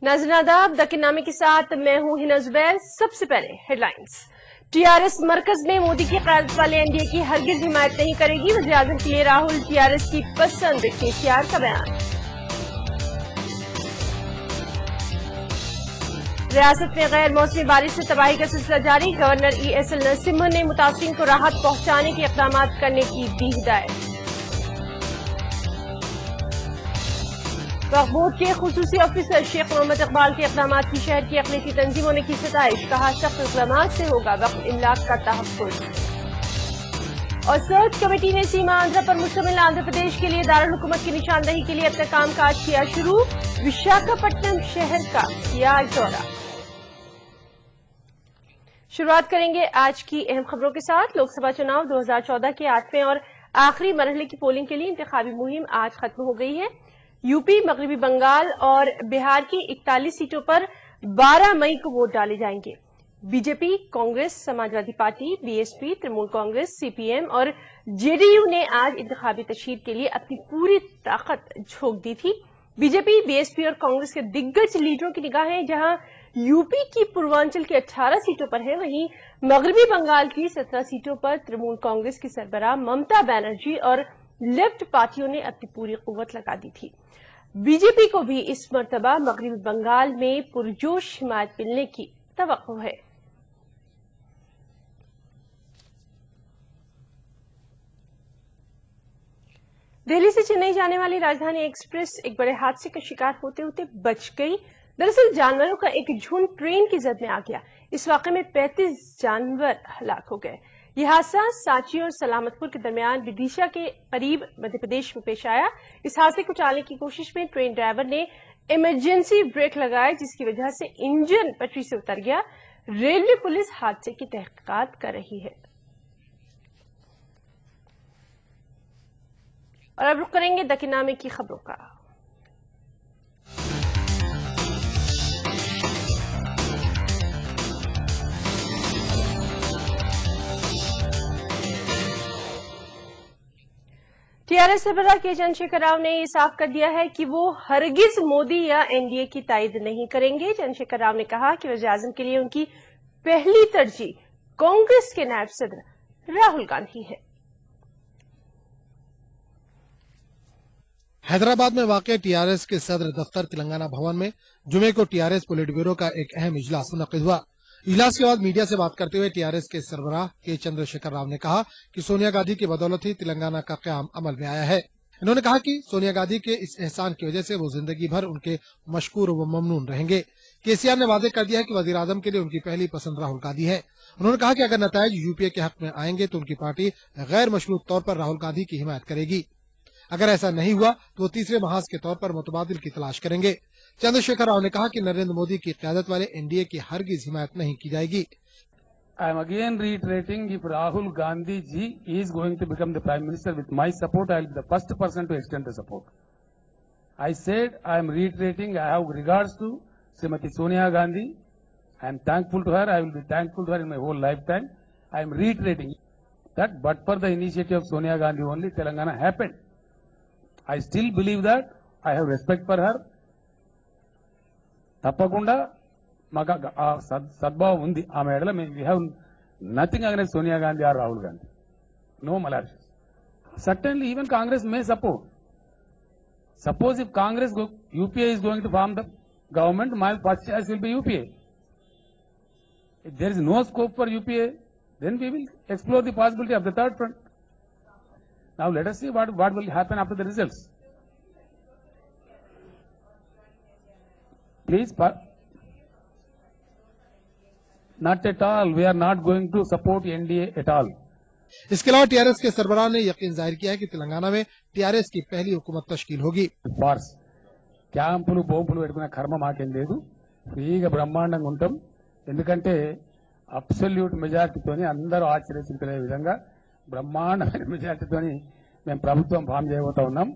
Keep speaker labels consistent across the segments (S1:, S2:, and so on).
S1: नाज़रीन आदाब, दकिन नामे के साथ मैं हूं हिना जुबैर। सबसे पहले हेडलाइंस। टीआरएस मरकज में मोदी की क़यादत वाले एनडीए की हरगिज हिमायत नहीं करेगी। वज़ीर-ए-आज़म के लिए राहुल टीआरएस की पसंद, केसीआर का बयान। रियासत में गैर मौसमी बारिश से तबाही का सिलसिला जारी। गवर्नर ESL नरसिम्हा ने मुतासिरीन को राहत पहुंचाने के इक़दाम करने की दी हिदायत। वक्फ बोर्ड के खुसूसी ऑफिसर शेख मोहम्मद इकबाल के इक़दाम की शहर की अक़लियती तंजीमों ने की सताइश। कहा सख्त इक़दाम से होगा वक्फ इमलाक का तहफ़्फ़ुज़। और सर्च कमेटी ने सीमा आंध्रा पर मुश्तमिल आंध्र प्रदेश के लिए दारुल हुकूमत की निशानदही के लिए अपना कामकाज किया शुरू। विशाखापट्टनम शहर का किया दौरा। शुरुआत करेंगे आज की अहम खबरों के साथ। लोकसभा चुनाव 2014 के 8वें और आखिरी मरहले की पोलिंग के लिए इंतखाबी मुहिम आज खत्म हो गई है। यूपी, मगरबी बंगाल और बिहार की 41 सीटों पर 12 मई को वोट डाले जाएंगे। BJP, Congress, Samajwadi party, BSP, Trinamool Congress, CPM और जेडीयू ने आज इंतखाबी तशहीर के लिए अपनी पूरी ताकत झोंक दी थी। बीजेपी, बीएसपी और कांग्रेस के दिग्गज लीडरों की निगाहें जहां यूपी की पूर्वांचल की 18 सीटों पर है, वहीं मगरबी बंगाल की 17 सीटों पर तृणमूल कांग्रेस की सरबराह ममता बनर्जी और लेफ्ट पार्टियों ने अपनी पूरी कुव्वत लगा दी थी। बीजेपी को भी इस मर्तबा मगरबी बंगाल में पुरजोश हिमायत मिलने की तवक्को है। दिल्ली से चेन्नई जाने वाली राजधानी एक्सप्रेस एक बड़े हादसे का शिकार होते होते बच गई। दरअसल जानवरों का एक झुंड ट्रेन की जद में आ गया। इस वाक़े में 35 जानवर हलाक हो गए। यह हादसा सांची और सलामतपुर के दरमियान विदिशा के करीब मध्य प्रदेश में पेश आया। इस हादसे को टालने की कोशिश में ट्रेन ड्राइवर ने इमरजेंसी ब्रेक लगाए, जिसकी वजह से इंजन पटरी से उतर गया। रेलवे पुलिस हादसे की तहकीकात कर रही है। और अब रुख करेंगे दकिनामे की खबरों का। टीआरएस सरबराह के चंद्रशेखर राव ने यह साफ कर दिया है कि वो हरगिज मोदी या एनडीए की तायद नहीं करेंगे। चंद्रशेखर राव ने कहा कि वज़ीर-ए-आज़म के लिए उनकी पहली तरजीह कांग्रेस के नायब सदर राहुल गांधी है।
S2: हैदराबाद में वाक़ टीआरएस के सदर दफ्तर तेलंगाना भवन में जुमे को टीआरएस पोलिट ब्यूरो का एक अहम इजलास मुनक़िद हुआ। इजलास के बाद मीडिया से बात करते हुए टीआरएस के सरबराह के चंद्रशेखर राव ने कहा कि सोनिया गांधी की बदौलत ही तेलंगाना का क़याम अमल में आया है। इन्होंने कहा कि सोनिया गांधी के इस एहसान की वजह से वो जिंदगी भर उनके मशकूर व ममनून रहेंगे। केसीआर ने वादे कर दिया है कि वज़ीर-ए-आज़म के लिए उनकी पहली पसंद राहुल गांधी है। उन्होंने कहा कि अगर नताइज यूपीए के हक में आएंगे तो उनकी पार्टी गैर मशरूत तौर पर राहुल गांधी की हिमायत करेगी। अगर ऐसा नहीं हुआ तो वो तीसरे महाज के तौर पर मुतबादिल की तलाश करेंगे। चंद्रशेखर राव ने कहा कि नरेंद्र मोदी की क़यादत वाले एनडीए की हरगिज हिमायत नहीं की जाएगी।
S3: I am again reiterating, if Rahul Gandhi ji is going to become the Prime Minister with my support, I will be the first person to extend the support. I said I am reiterating, I have regards to Srimati Sonia Gandhi. I am thankful to her. I will be thankful to her in my whole lifetime. I am reiterating that but for the initiative of Sonia Gandhi only, Telangana happened. I still believe that. I have respect for her. తప్పకుండా మాకు ఆ సద్భావం ఉంది. ఆమె ఎడల we have nothing against Sonia Gandhi or Rahul Gandhi. No malicious. Certainly even Congress may support. Suppose if Congress, UPA is going to form the government, my first choice will be UPA. If there is no scope for UPA, then we will explore the possibility of the third front. Now let us see what will happen after the results. Please, not at all. We are not going to support NDA at all.
S2: इसके अलावा TRS के सरबराह ने यकीन जाहिर किया है कि तेलंगाना में टीआरएस की पहली हुकूमत तश्कील होगी।
S3: ఫార్స్ క్యాంపులు బోంపులు పెట్టుకునే కర్మ మాకేం లేదు. ఫ్రీగా బ్రహ్మాండంగా ఉంటాం. ఎందుకంటే అబ్సల్యూట్ మెజారిటీతోని అందరూ ఆశ్చర్యచకితులే విధంగా బ్రహ్మాండమైన మెజారిటీతోని మేము ప్రభుత్వం ఫామ్ చేయబోతా ఉన్నాం.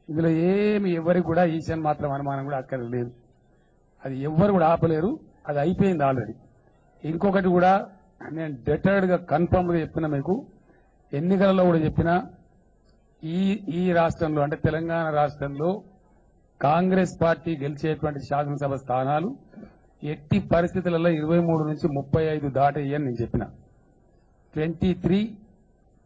S3: ఇందులో ఏమి ఎవరికి కూడా ఈశాన్ మాత్రం అనుమానం కూడా అక్కర్లేదు. అది ఎవ్వరు కూడా ఆపలేరు. అది అయిపోయింది ఆల్రెడీ. ఇంకొకటి కూడా నేను డెటర్డ్ గా కన్ఫర్మ్ గా చెప్పిన మీకు, ఎన్నికలలో కూడా చెప్పిన ఈ రాష్ట్రంలో అంటే తెలంగాణ రాష్ట్రంలో కాంగ్రెస్ పార్టీ గెలిచేటువంటి శాసనసభ స్థానాలు ఎట్టి పరిస్థితులలో 23 నుంచి 35 దాటేయని నేను చెప్పిన. 23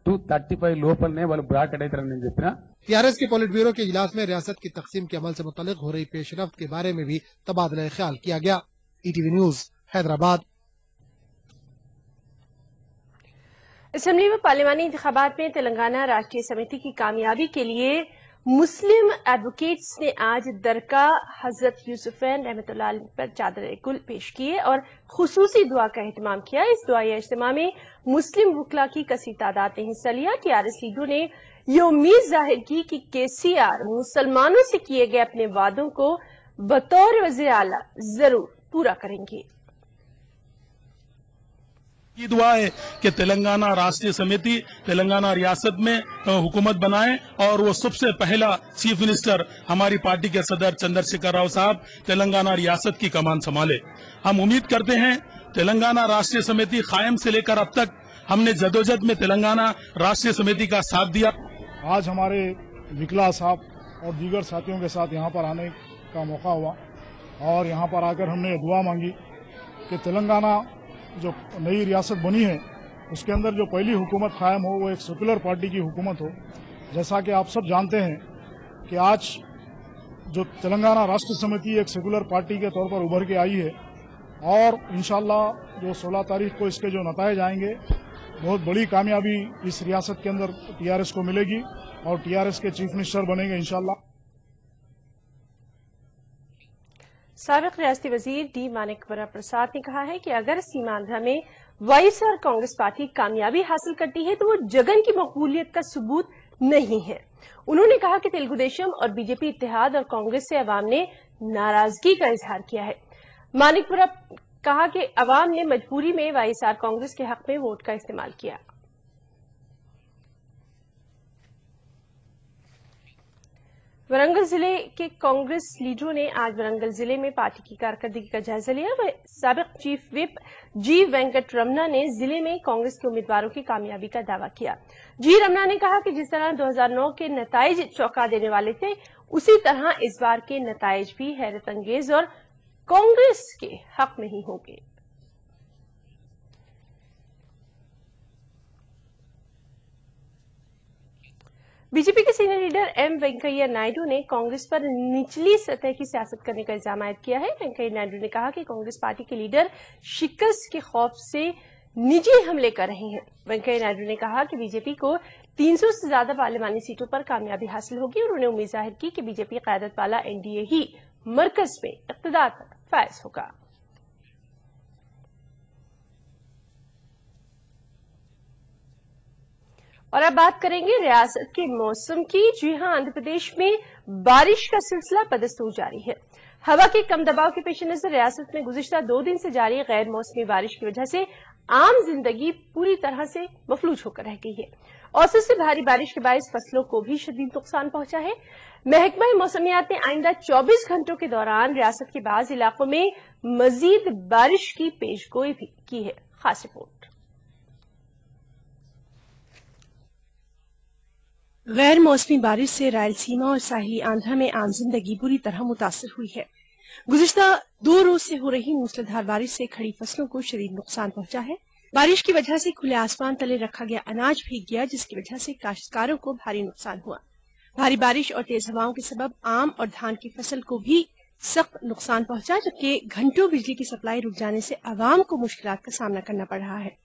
S3: to 35 లోపలనే వాళ్ళు బ్రాకెట్ అవుతారని నేను చెప్పిన.
S2: टीआरएस के पॉलिट ब्यूरो के इजलास में रियासत की तकसीम के अमल से मुतल्लिक हो रही पेशरफ्त के बारे में भी तबादला ख्याल किया गया. ETV news Hyderabad.
S1: असेंबली में पार्लिमानी इंतखाबात में तेलंगाना राष्ट्रीय समिति की कामयाबी के लिए मुस्लिम एडवोकेट्स ने आज दरगाह हजरत यूसुफैन रहमतुल्लाह अलैह पर चादर गुल पेश किए और खुसूसी दुआ का एहतमाम किया. इस दुआ इज्तिमा में मुस्लिम वकला की कसी तादाद ने हिस्सा लिया. टीआरएस लीडरों ने ये उम्मीद जाहिर की कि केसीआर मुसलमानों से किए गए अपने वादों को बतौर वज़ीर आला जरूर पूरा करेंगे.
S4: की दुआ है कि तेलंगाना राष्ट्रीय समिति तेलंगाना रियासत में हुकूमत बनाए और वो सबसे पहला चीफ मिनिस्टर हमारी पार्टी के सदर चंद्रशेखर राव साहब तेलंगाना रियासत की कमान संभाले. हम उम्मीद करते हैं तेलंगाना राष्ट्रीय समिति कायम से लेकर अब तक हमने जदोजहद में तेलंगाना राष्ट्रीय समिति का साथ दिया.
S5: आज हमारे विकला साहब और दीगर साथियों के साथ यहाँ पर आने का मौका हुआ और यहाँ पर आकर हमने दुआ मांगी कि तेलंगाना जो नई रियासत बनी है उसके अंदर जो पहली हुकूमत कायम हो वो एक सेकुलर पार्टी की हुकूमत हो. जैसा कि आप सब जानते हैं कि आज जो तेलंगाना राष्ट्र समिति एक सेकुलर पार्टी के तौर पर उभर के आई है और इंशाल्लाह जो 16 तारीख को इसके जो नतायज आएंगे बहुत बड़ी कामयाबी इस रियासत के अंदर टीआरएस को मिलेगी और टीआरएस के चीफ मिनिस्टर बनेंगे इंशाल्लाह.
S1: साबिक रियासती वजीर डी मानिकवरा प्रसाद ने कहा है कि अगर सीमांध्र में वाईएसआर कांग्रेस पार्टी कामयाबी हासिल करती है तो वो जगन की मकबूलियत का सबूत नहीं है. उन्होंने कहा कि तेलुगु देशम और बीजेपी इत्तेहाद और कांग्रेस से अवाम ने नाराजगी का इजहार किया है. मानिकवरा कहा कि अवाम ने मजबूरी में वाईएसआर कांग्रेस के हक में वोट का इस्तेमाल किया. वरंगल जिले के कांग्रेस लीडरों ने आज वरंगल जिले में पार्टी की कारकर्दगी का जायजा लिया. साबिक चीफ विप जी वेंकट रमना ने जिले में कांग्रेस के उम्मीदवारों की कामयाबी का दावा किया. जी रमना ने कहा कि जिस तरह 2009 के नताइज चौंका देने वाले थे उसी तरह इस बार के नताइज भी हैरत अंगेज और कांग्रेस के हक में ही होंगे. बीजेपी के senior leader M Venkaiah Naidu ने कांग्रेस पर निचली सतह की सियासत करने का इल्जाम आयद किया है. वेंकैया नायडू ने कहा कि कांग्रेस पार्टी के लीडर शिकस्त के खौफ से निजी हमले कर रहे हैं. वेंकैया नायडू ने कहा कि बीजेपी को 300 से ज्यादा पार्लिमानी सीटों पर कामयाबी हासिल होगी और उन्होंने उम्मीद जाहिर की कि बीजेपी क़यादत वाला एनडीए ही मरकज में इक़्तिदार पर फायज होगा. और अब बात करेंगे रियासत के मौसम की. जी हां, आंध्र प्रदेश में बारिश का सिलसिला बदस्तूर जारी है. हवा के कम दबाव के पेश नजर रियासत में गुज़िश्ता 2 दिन से जारी गैर मौसमी बारिश की वजह से आम जिंदगी पूरी तरह से मफलूज होकर रह गई है. औसत से भारी बारिश के बायस फसलों को भी शदीद नुकसान पहुंचा है. महकमा मौसमियात ने आइंदा 24 घंटों के दौरान रियासत के बाज़ इलाकों में मजीद बारिश की पेशगोई भी की है. खास रिपोर्ट. गैर मौसमी बारिश से रायलसीमा और साहिली आंध्रा में आम जिंदगी बुरी तरह मुतासर हुई है. गुज़िश्ता 2 रोज से हो रही मूसलाधार बारिश से खड़ी फसलों को शदीद नुकसान पहुंचा है. बारिश की वजह से खुले आसमान तले रखा गया अनाज भीग गया, जिसकी वजह से काश्तकारों को भारी नुकसान हुआ. भारी बारिश और तेज हवाओं के सबब आम और धान की फसल को भी सख्त नुकसान पहुंचा, जबकि घंटों बिजली की सप्लाई रुक जाने से आवाम को मुश्किलात का सामना करना पड़ रहा है.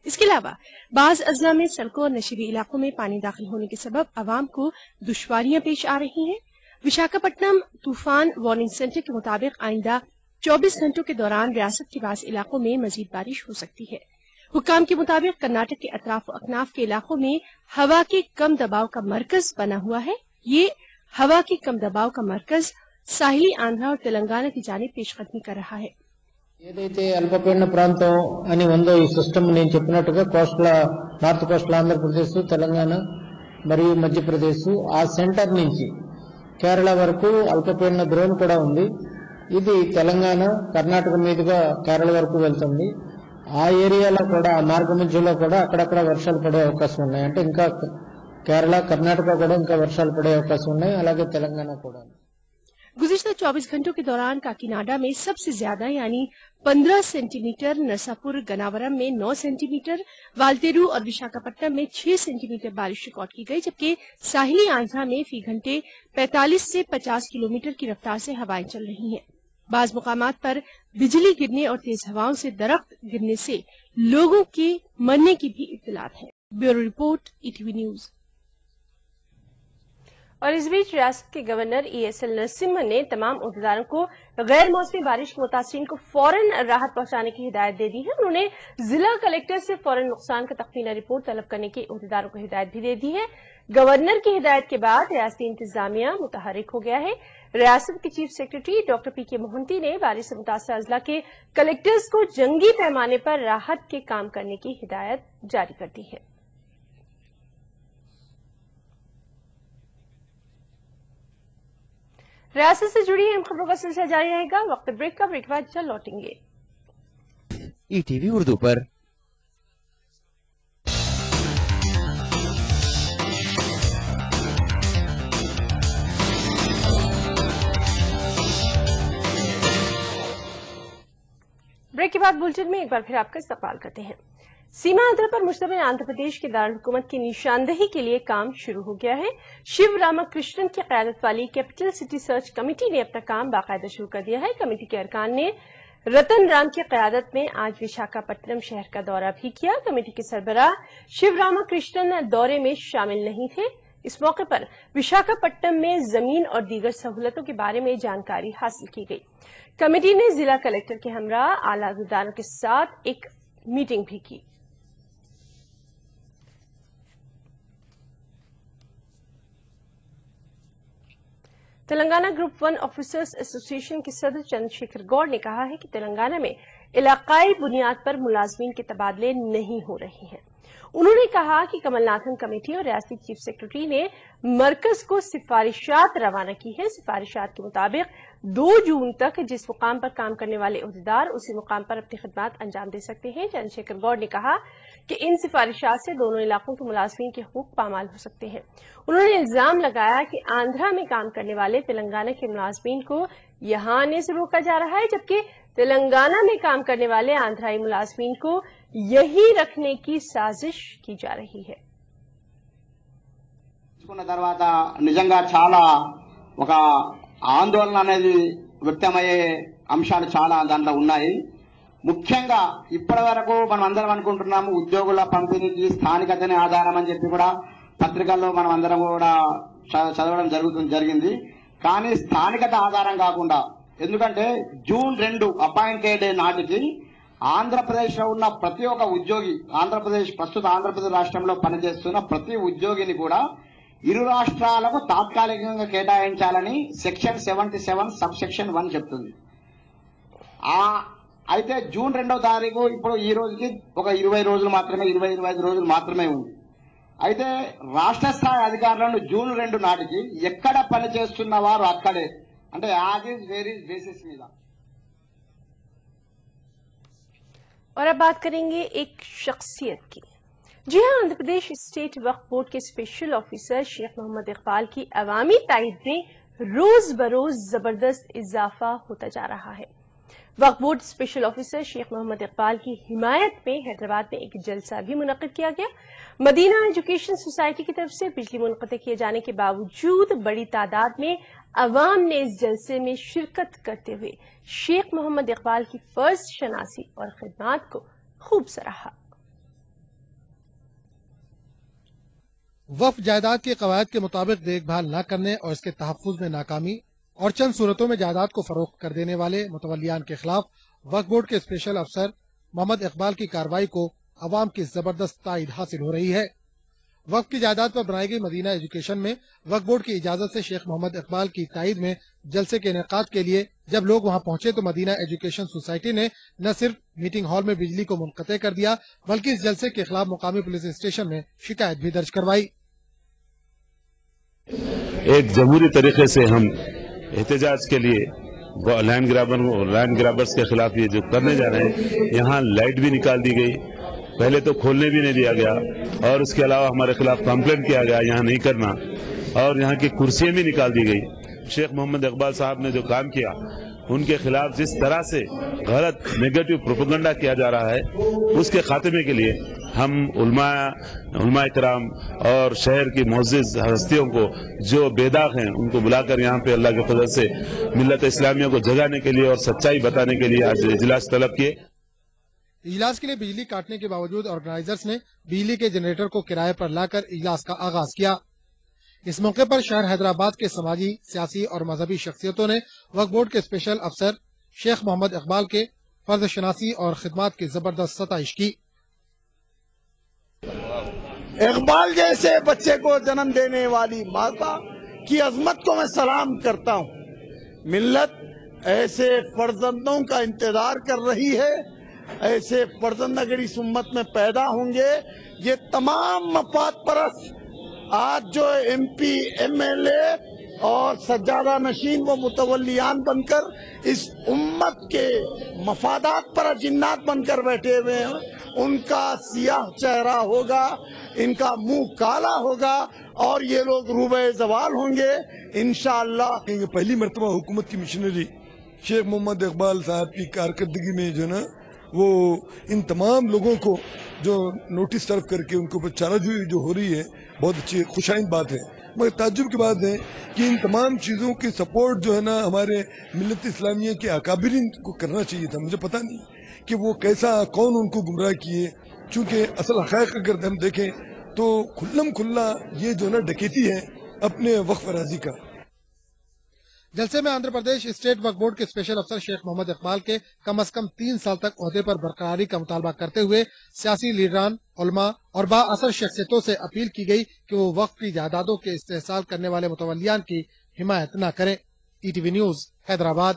S1: इसके अलावा बाज अजला में सड़कों और नशीबी इलाकों में पानी दाखिल होने के सबब आवाम को दुश्वारियां पेश आ रही हैं. विशाखापट्टनम तूफान वार्निंग सेंटर के मुताबिक आइंदा 24 घंटों के दौरान रियासत के बाज़ इलाकों में मजीद बारिश हो सकती है. हुक्काम के मुताबिक कर्नाटक के अतराफ व अकनाफ के इलाकों में हवा के कम दबाव का मरकज बना हुआ है. ये हवा के कम दबाव का मरकज साहिली आंध्रा और तेलंगाना की जानिब पेशकदमी कर रहा है.
S6: ఏదైతే అల్పపీడన ప్రాంతం అని ఉందో ఈ సిస్టమ్ నేను చెప్పినట్టుగా నార్త్ కోస్టల్ ఆంధ్రప్రదేశ్, తెలంగాణ మరియు మధ్యప్రదేశ్ ఆ సెంటర్ నుంచి కేరళ వరకు అల్పపీడన ద్రోణి కూడా ఉంది. ఇది తెలంగాణ కర్ణాటక మీదుగా కేరళ వరకు వెళ్తుంది. ఆ ఏరియాలో కూడా ఆ మార్గ మధ్యలో కూడా అక్కడక్కడ వర్షాలు పడే అవకాశం ఉన్నాయి. అంటే ఇంకా కేరళ కర్ణాటక కూడా ఇంకా వర్షాలు పడే అవకాశం ఉన్నాయి, అలాగే తెలంగాణ కూడా.
S1: गुज़िश्ता 24 घंटों के दौरान काकीनाडा में सबसे ज्यादा यानी 15 सेंटीमीटर, नरसापुर गनावरम में 9 सेंटीमीटर, वालतेरू और विशाखापट्टनम में 6 सेंटीमीटर बारिश रिकॉर्ड की गई, जबकि साहिली आंध्रा में फी घंटे 45 से 50 किलोमीटर की रफ्तार से हवाएं चल रही हैं। बाज मुकामात पर बिजली गिरने और तेज हवाओं से दरख्त गिरने से लोगों के मरने की भी इत्तलात है। Bureau report, ETV news. और इस बीच रियासत के गवर्नर ESL नरसिम्हा ने तमाम अहदेदारों को गैर मौसमी बारिश के मुतासिरीन को फौरन राहत पहुंचाने की हिदायत दे दी है। उन्होंने जिला कलेक्टर से फौरन नुकसान का तख्मीना रिपोर्ट तलब करने की अहदेदारों को हिदायत भी दे दी है। गवर्नर की हिदायत के बाद रियासती इंतजामिया मुतहरिक हो गया है। रियासत के chief secretary doctor PK Mohanty ने बारिश से मुतासर अजला के कलेक्टर्स को जंगी पैमाने पर राहत के काम करने की हिदायत जारी कर दी है। रियासत से जुड़ी अहम खबरों का सिलसिला जारी रहेगा। वक्त ब्रेक का, ब्रेक के बाद चल लौटेंगे।
S7: ETV उर्दू पर
S1: ब्रेक के बाद बुलेटिन में एक बार फिर आपका इस्तकबाल करते हैं। सीमा अंतराल पर मुश्तमिल आंध्र प्रदेश के दारुल हुकूमत की निशानदेही के लिए काम शुरू हो गया है। शिव रामाकृष्णन की क़यादत वाली कैपिटल सिटी सर्च कमेटी ने अपना काम बाकायदा शुरू कर दिया है। कमेटी के अरकान ने रतन राम की क़यादत में आज विशाखापट्टनम शहर का दौरा भी किया। कमेटी के सरबराह शिव रामाकृष्णन दौरे में शामिल नहीं थे। इस मौके पर विशाखापट्टनम में जमीन और दीगर सहूलतों के बारे में जानकारी हासिल की गई। कमेटी ने जिला कलेक्टर के हमराह आला अहदेदारों के साथ एक मीटिंग भी की। तेलंगाना ग्रुप 1 ऑफिसर्स एसोसिएशन के सदर चंद्रशेखर गौड़ ने कहा है कि तेलंगाना में इलाकाई बुनियाद पर मुलाजमीन के तबादले नहीं हो रहे हैं। उन्होंने कहा कि कमलनाथन कमेटी और रियासती चीफ सेक्रेटरी ने मरकज को सिफारिशात रवाना की है। सिफारिशात के मुताबिक 2 जून तक जिस मुकाम पर काम करने वाले अहदेदार उसी मुकाम पर अपनी खिदमत अंजाम दे सकते हैं। चंद्रशेखर गौड़ ने कहा कि इन सिफारिशात से दोनों इलाकों के मुलाजमीन के हुकूक पामाल हो सकते हैं। उन्होंने इल्जाम लगाया कि आंध्रा में काम करने वाले तेलंगाना के मुलाजमीन को यहां आने से रोका जा रहा है, जबकि तेलंगाना में काम करने वाले आंध्राई मुलाजमीन को यही रखने की साजिश की जा रही है।
S8: తర్వాత నిజంగా చాలా ఒక ఆందోళన అనేది వ్యక్తమయ్యే అంశాలు చాలా దాంట్లో ఉన్నాయి. ముఖ్యంగా ఇప్పటి వరకు మనం అందరం అనుకుంటున్నాము ఉద్యోగుల పంపిణీకి స్థానికతనే ఆధారం అని చెప్పి కూడా పత్రికల్లో మనం అందరం కూడా చదవడం జరిగింది. కానీ స్థానికత ఆధారం కాకుండా, ఎందుకంటే జూన్ 2 అపాయింటెడ్ నాటికి ఆంధ్రప్రదేశ్ లో ఉన్న ప్రతి ఒక్క ఉద్యోగి, ప్రస్తుత ఆంధ్రప్రదేశ్ రాష్ట్రంలో పనిచేస్తున్న ప్రతి ఉద్యోగిని కూడా ఇరు రాష్ట్రాలకు తాత్కాలికంగా కేటాయించాలని సెక్షన్ 77 సబ్ సెక్షన్ 1 చెప్తుంది. అయితే జూన్ 2వ తారీఖు ఇప్పుడు ఈ రోజుకి ఒక 20 రోజులు మాత్రమే, 20-25 రోజులు మాత్రమే ఉంది. అయితే రాష్ట్ర స్థాయి అధికారులను జూన్ 2 నాటికి ఎక్కడ పనిచేస్తున్న వారు అక్కడే, అంటే as is where is basis మీద.
S1: और अब बात करेंगे एक शख्सियत की। जी हां, आंध्र प्रदेश स्टेट वक्फ बोर्ड के स्पेशल ऑफिसर शेख मोहम्मद इकबाल की अवामी ताईद में रोज बरोज जबरदस्त इजाफा होता जा रहा है। Waqf board special officer Sheikh Mohammad Iqbal की हिमायत में हैदराबाद में एक जलसा भी मुनक्किद किया गया। मदीना एजुकेशन सोसाइटी की तरफ से बिजली मुनक़ते किए जाने के बावजूद बड़ी तादाद में अवाम ने इस जलसे में शिरकत करते हुए शेख मोहम्मद इकबाल की फर्ज शनासी और खिदमात को खूब सराहा।
S2: वक्फ जायदाद के कवायद के मुताबिक देखभाल न करने और इसके तहफ़्फ़ुज़ में नाकामी और चंद सूरतों में जायदाद को फरोख्त कर देने वाले मुतवल्लियान के खिलाफ वक्फ बोर्ड के स्पेशल अफसर मोहम्मद इकबाल की कार्रवाई को अवाम की जबरदस्त ताईद हासिल हो रही है। वक्फ की जायदाद पर बनाई गई मदीना एजुकेशन में वक्फ बोर्ड की इजाजत से शेख मोहम्मद इकबाल की ताईद में जलसे के इनेकाद के लिए जब लोग वहां पहुंचे तो मदीना एजुकेशन सोसाइटी ने न सिर्फ मीटिंग हॉल में बिजली को मुनक़ते कर दिया, बल्कि इस जलसे के खिलाफ मुकामी पुलिस स्टेशन में शिकायत भी दर्ज करवाई।
S9: एक जमहूरी तरीके से हम एहतजाज के लिए लैंड ग्राबर्स के खिलाफ ये जो करने जा रहे हैं, यहाँ लाइट भी निकाल दी गई, पहले तो खोलने भी नहीं दिया गया, और उसके अलावा हमारे खिलाफ कंप्लेंट किया गया यहाँ नहीं करना, और यहाँ की कुर्सियां भी निकाल दी गई। शेख मोहम्मद इकबाल साहब ने जो काम किया, उनके खिलाफ जिस तरह से गलत नेगेटिव प्रोपेगेंडा किया जा रहा है, उसके खात्मे के लिए हम उलमा इकराम और शहर की मुअज़्ज़िज़ हस्तियों को जो बेदाग हैं उनको बुलाकर यहाँ पे अल्लाह के फजल से मिल्लत इस्लामिया को जगाने के लिए और सच्चाई बताने के लिए आज इजलास तलब किए।
S2: इजलास के लिए बिजली काटने के बावजूद ऑर्गेनाइजर्स ने बिजली के जनरेटर को किराए पर लाकर इजलास का आगाज किया। इस मौके पर शहर हैदराबाद के समाजी, सियासी और मजहबी शख्सियतों ने वक्फ बोर्ड के स्पेशल अफसर शेख मोहम्मद इकबाल के फर्ज शनासी और खिदमत की जबरदस्त सताइश की।
S10: इकबाल जैसे बच्चे को जन्म देने वाली माता की अजमत को मैं सलाम करता हूँ। मिल्लत ऐसे फर्जंदों का इंतजार कर रही है, ऐसे फर्जंद अगर इस उम्मत में पैदा होंगे, ये तमाम मफाद परस्त आज जो MP, MLA और सज्जादा नशीन व मुतवल्लियान बनकर इस उम्मत के मफादात पर जिन्नात बनकर बैठे हुए हैं, उनका सियाह चेहरा होगा, इनका मुंह काला होगा और ये लोग रूबे जवाल होंगे इंशाअल्लाह।
S11: पहली मर्तबा हुकूमत की मिशनरी शेख मोहम्मद इकबाल साहब की कारकर्दगी में जो ना वो इन तमाम लोगों को जो नोटिस सर्व करके उनको ऊपर चाराजोई जो हो रही है, बहुत अच्छी खुशाइंद बात है। मगर ताज्जुब की बात है कि इन तमाम चीज़ों की सपोर्ट जो है ना हमारे मिल्लत इस्लामिया के अकाबिरीन को करना चाहिए था। मुझे पता नहीं कि वो कैसा, कौन उनको गुमराह किए, चूँकि असल हक़ाइक़ अगर हम देखें तो खुल्लम खुल्ला ये जो ना डकैती है अपने वक्फ अराज़ी का।
S2: जलसे में आंध्र प्रदेश स्टेट वक्फ बोर्ड के स्पेशल अफसर शेख मोहम्मद इकबाल के कम अज कम 3 साल तक ओहदे पर बरकरारी का मुतालबा करते हुए सियासी लीडरान, उलमा और बाअसर शख्सियतों से अपील की गई कि वो वक्फ की जायदादों के इस्तेहसाल करने वाले मुतवल्लियान की हिमायत न करें। ETV news Hyderabad.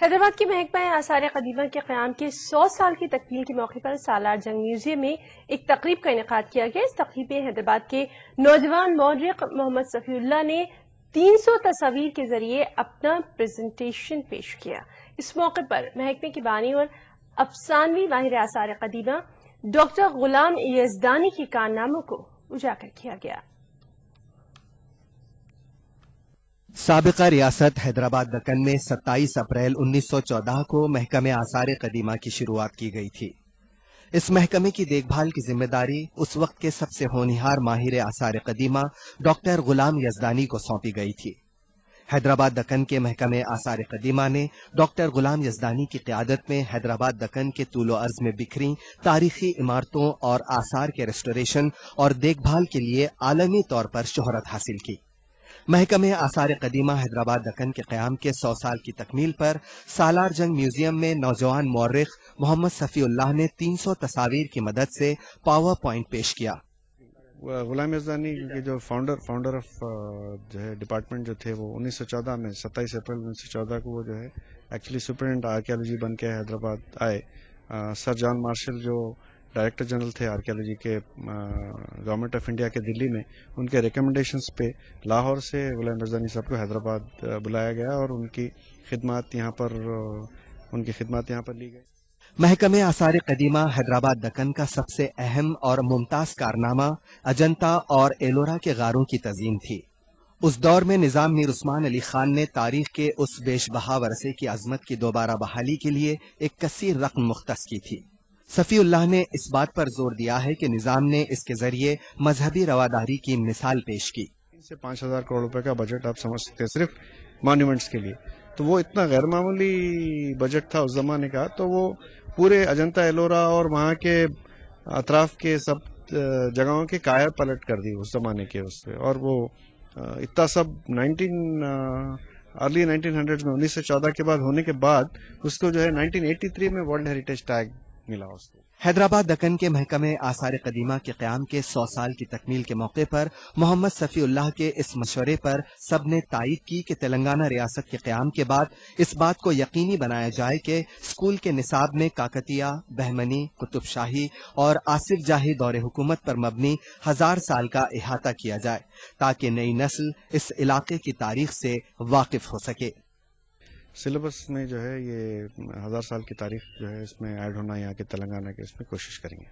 S1: हैदराबाद की महकमा आसार कदीमा के क़याम के 100 साल की तकमील के मौके पर सालार जंग म्यूजियम में एक तकरीब का इनेकाद किया गया। इस तकरीब में हैदराबाद के नौजवान मौर्रिख मोहम्मद सफीउल्लाह ने 300 तस्वीर के जरिए अपना प्रेजेंटेशन पेश किया। इस मौके पर महकमे की बानी और अफसानवी माहिर आसार कदीमा डॉक्टर गुलाम यजदानी के कारनामों को उजागर किया गया।
S7: साबिका रियासत हैदराबाद दक्कन में 27 अप्रैल 1914 को महकमे आसार कदीमा की शुरुआत की गई थी। इस महकमे की देखभाल की जिम्मेदारी उस वक्त के सबसे होनहार माहिर आसार कदीमा डॉक्टर गुलाम यजदानी को सौंपी गई थी। हैदराबाद दक्कन के महकमे आसार कदीमा ने डॉक्टर गुलाम यजदानी की क़यादत में हैदराबाद दक्कन के तूलो अर्ज में बिखरी तारीखी इमारतों और आसार के रेस्टोरेशन और देखभाल के लिए आलमी तौर पर शोहरत हासिल की। महकमे आसार कदीमा हैदराबाद दक्कन के क़याम के 100 साल की तकमील पर सालार जंग म्यूजियम में नौजवान मौर्रिख मोहम्मद सफ़ीउल्लाह ने 300 तस्वीर की मदद से पावर पॉइंट पेश किया।
S12: गुलाम यजदानी के जो फाउंडर ऑफ जो है डिपार्टमेंट जो थे वो 1914 में 27 अप्रैल 1914 को वो जो है एक्चुअली सुपरिटेंडेंट आर्कियोलॉजी बन के हैदराबाद आए। सर जॉन मार्शल जो डायरेक्टर जनरल थे आर्कियोलॉजी के गवर्नमेंट ऑफ इंडिया के दिल्ली में, उनके रिकमेंडेशंस पे लाहौर से गुलाम यजदानी साहब को हैदराबाद बुलाया गया और उनकी खिदमत यहाँ पर ली गई।
S7: महकमे आसार कदीमा हैदराबाद दक्कन का सबसे अहम और मुमताज कारनामा अजंता और एलोरा के गारों की तज़ीम थी। उस दौर में निज़ाम मीर उस्मान अली खान ने तारीख के उस बेशबहा वरसे की अजमत की दोबारा बहाली के लिए एक कसीर रकम मुख्तस की थी। सफ़ीउल्लाह ने इस बात पर जोर दिया है कि निज़ाम ने इसके जरिए मजहबी रवादारी की मिसाल पेश की।
S12: 5,000 करोड़ रुपए का बजट आप समझ सकते हैं सिर्फ मॉन्यूमेंट्स के लिए, तो वो इतना गैर मामूली बजट था उस जमाने का। तो वो पूरे अजंता एलोरा और वहाँ के अतराफ के सब जगहों के काया पलट कर दी उस जमाने के उससे, और वो इतना सब अर्ली 1900 में 1914 के बाद होने के बाद उसको जो है 1983 में वर्ल्ड हेरिटेज टैग मिला उसको।
S7: हैदराबाद दक्कन के महकमे आसार कदीमा के क़याम के 100 साल की तकमील के मौके पर मोहम्मद सफ़ीउल्लाह के इस मशवरे पर सब ने तायीद की कि तेलंगाना रियासत के क़याम के बाद इस बात को यकीनी बनाया जाए कि स्कूल के निसाब में काकतिया, बहमनी, कुतुब शाही और आसिफ जाही दौरे हुकूमत पर मबनी 1000 साल का इहाता किया जाए ताकि नई नस्ल इस इलाके की तारीख से वाकिफ हो सके।
S12: सिलेबस में जो है ये 1000 साल की तारीख जो है इसमें ऐड होना यहाँ के तेलंगाना के, इसमें कोशिश करेंगे।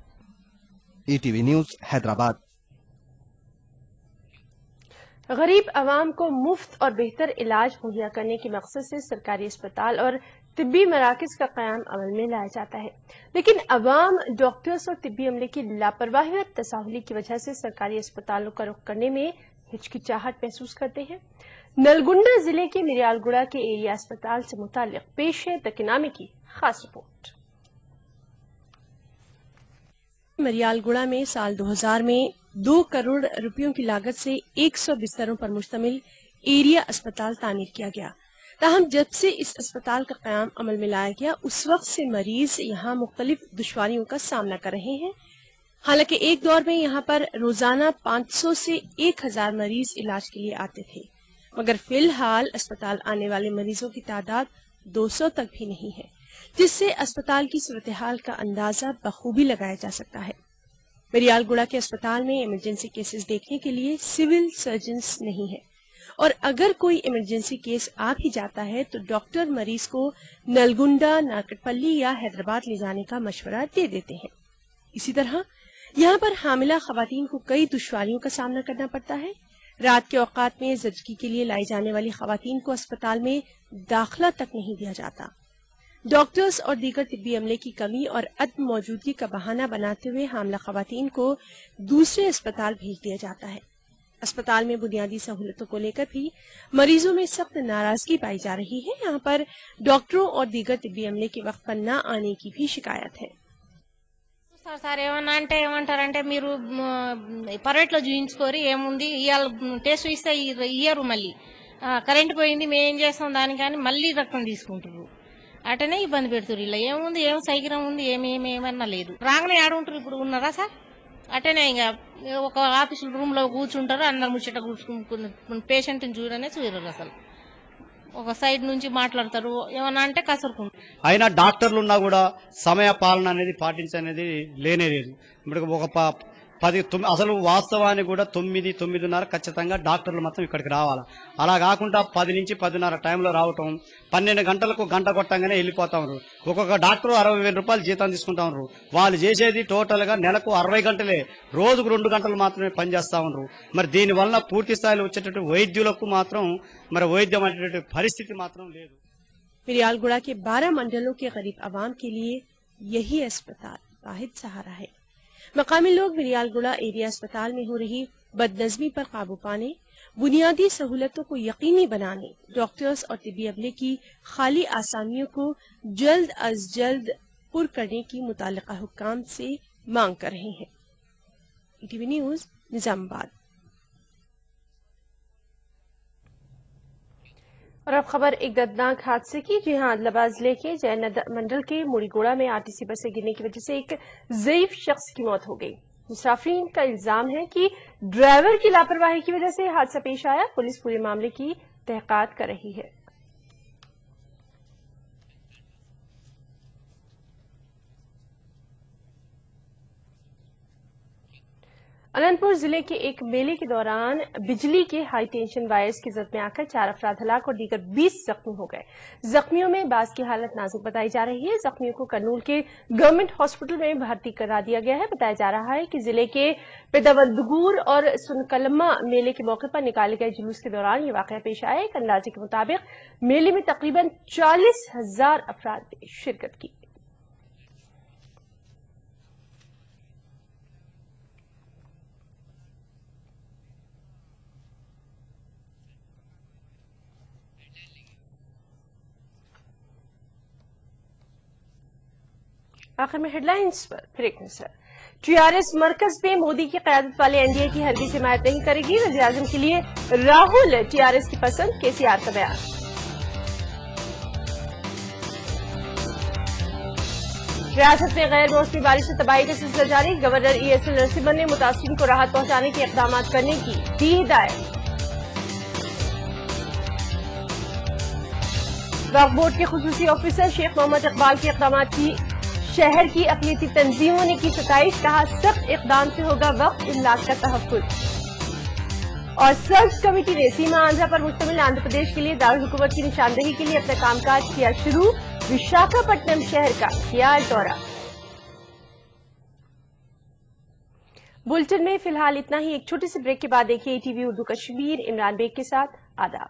S7: ETV news Hyderabad.
S1: غریب عوام کو مفت اور بہتر علاج مہیا کرنے کے مقصد سے سرکاری اسپتال اور طبی مراکز کا قیام عمل میں لایا جاتا ہے، لیکن عوام ڈاکٹرز اور طبی عملے کی لاپرواہی اور تساہلی کی وجہ سے سرکاری اسپتالوں کا رخ کرنے میں ہچکچاہٹ محسوس کرتے ہیں۔ نلگنڈا ضلع کے مریال گڑا کے ایریا اسپتال سے متعلق پیش ہے تکنامی کی خاص رپورٹ۔ مریال گڑا میں سال 2000 میں 2 کروڑ روپیوں کی لاگت سے 100 بستروں پر مشتمل ایریا اسپتال تعمیر کیا گیا۔ تاہم جب سے اس اسپتال کا قیام عمل میں لایا گیا اس وقت سے مریض یہاں مختلف دشواریوں کا سامنا کر رہے ہیں۔ حالانکہ ایک دور میں یہاں پر روزانہ 500 سے 1000 مریض علاج کے لیے آتے تھے، مگر فی الحال اسپتال آنے والے مریضوں کی تعداد 200 تک بھی نہیں ہے، جس سے اسپتال کی صورتحال کا اندازہ بخوبی لگایا جا سکتا ہے۔ مریال گڑا کے اسپتال میں ایمرجنسی کیسز دیکھنے کے لیے سول سرجنز نہیں ہے، اور اگر کوئی ایمرجنسی کیس آ بھی جاتا ہے تو ڈاکٹر مریض کو نلگنڈا، نارکٹ پلی یا حیدرآباد لے جانے کا مشورہ دے دیتے ہیں۔ اسی طرح یہاں پر حاملہ خواتین کو کئی دشواریوں کا سامنا کرنا پڑتا ہے۔ رات کے اوقات میں زچگی کے لیے لائی جانے والی خواتین کو اسپتال میں داخلہ تک نہیں دیا جاتا۔ ڈاکٹرز اور دیگر طبی عملے کی کمی اور عدم موجودگی کا بہانہ بناتے ہوئے حاملہ خواتین کو دوسرے اسپتال بھیج دیا جاتا ہے۔ اسپتال میں بنیادی سہولتوں کو لے کر بھی مریضوں میں سخت ناراضگی پائی جا رہی ہے۔ یہاں پر ڈاکٹروں اور دیگر طبی عملے کے وقت پر نہ آنے کی بھی شکایت ہے۔
S13: సార్ ఏమన్నా అంటే ఏమంటారంటే మీరు ప్రైవేట్లో చూయించుకోరు ఏముంది ఇవాళ టెస్ట్ ఇస్తే ఇయ్యరు, మళ్ళీ కరెంట్ పోయింది మేము ఏం చేస్తాం దానికి కానీ మళ్ళీ రక్తం తీసుకుంటారు, అటనే ఇబ్బంది పెడుతున్నారు। ఇలా ఏముంది, ఏం సైకిరం ఉంది, ఏమన్నా లేదు। రాగానే ఆడుంటారు, ఇప్పుడు ఉన్నారా సార్? అటనే ఇంకా ఒక ఆఫీస్ రూమ్ లో కూర్చుంటారు, అందరు ముచ్చట కూర్చుని పేషెంట్ చూడనే చూడరు, అసలు ఒక సైడ్ నుంచి మాట్లాడతారు, ఏమన్నా అంటే కసురుకుంటారు।
S14: అయినా డాక్టర్లు ఉన్నా కూడా సమయ పాలన అనేది పాటించనేది లేనే లేదు। ఇప్పుడు ఒక 10 అసలు వాస్తవానికి కూడా 9-9:30 ఖచ్చితంగా డాక్టర్లు మొత్తం ఇక్కడికి రావాలి। అలా కాకుండా 10 నుంచి 10:30 టైంలో రావటం, 12 గంటలకు గంట కొట్టంగానే వెళ్ళిపోతా ఉన్నారు। ఒక్కొక్క డాక్టర్ 60,000 రూపాయలు జీతం తీసుకుంటా ఉన్నారు। వాళ్ళు చేసేది టోటల్ గా నెలకు 60 గంటలే, రోజుకు 2 గంటలు మాత్రమే పనిచేస్తా ఉన్నారు। మరి దీని వల్ల పూర్తి స్థాయిలో వచ్చేటట్టు వైద్యులకు మాత్రం మరి వైద్యం అనేటువంటి పరిస్థితి మాత్రం లేదు।
S1: मरियाल गुड़ा के 12 मंडलों के गरीब आवाम के लिए यही अस्पताल वाहिद सहारा है। मकामी लोग मरियाल गुड़ा एरिया अस्पताल में हो रही बदनज़मी पर काबू पाने, बुनियादी सहूलतों को यकीनी बनाने, डॉक्टर्स और तिबी अमले की खाली आसामियों को जल्द अज जल्द पुर करने की मुताल्लिका हुक्काम से मांग कर रहे हैं। ETV news, Nizamabad. और अब खबर एक दर्दनाक हादसे की। जी हां, आदिलाबाद जिले के जयनगर मंडल के मुड़ीगोड़ा में आरटीसी बस से गिरने की वजह से एक ज़ईफ शख्स की मौत हो गई। मुसाफिरीन का इल्जाम है कि ड्राइवर की लापरवाही की वजह से हादसा पेश आया। पुलिस पूरे मामले की तहकीकात कर रही है। अनंतपुर जिले के एक मेले के दौरान बिजली के हाई टेंशन वायर्स की जद में आकर 4 अफराद हलाक और दीगर 20 जख्मी हो गए। जख्मियों में बास की हालत नाजुक बताई जा रही है। जख्मियों को कर्नूल के गवर्नमेंट हॉस्पिटल में भर्ती करा दिया गया है। बताया जा रहा है कि जिले के पेदावदगूर और सुनकलमा मेले के मौके पर निकाले गए जुलूस के दौरान ये वाकया पेश आया। एक अंदाजे के मुताबिक मेले में तकरीबन 40,000 अफराद ने शिरकत की। आखिर में हेडलाइंस पर फिर एक नजर। टीआरएस मरकज में मोदी की क़यादत वाले एनडीए की हरगिज़ हिमायत नहीं करेगी। वज़ीर-ए-आज़म के लिए राहुल टीआरएस की पसंद, केसीआर का बयान। रियासत में गैर मौसमी बारिश से तबाही का सिलसिला जारी। गवर्नर ईएसएल नरसिम्हन ने मुतासिरीन को राहत पहुंचाने के इक़दाम करने की दी हिदायत। वक्फ बोर्ड के खुसूसी ऑफिसर शेख मोहम्मद इकबाल के इक़दाम की शहर की अक़लियती तंजीमों ने की सताइश। कहा, सख्त इक़दाम से होगा वक्फ इमलाक का तहफ़्फ़ुज़। और सर्च कमेटी ने सीमा आंध्रा पर मुश्तमिल आंध्र प्रदेश के लिए दारुल हुकूमत की निशानदेही के लिए अपना कामकाज किया शुरू। विशाखापट्टनम शहर का किया दौरा। बुलेटिन में फिलहाल इतना ही। एक छोटे से ब्रेक के बाद देखिए टीवी उर्दू कश्मीर। इमरान बेग के साथ आदाब।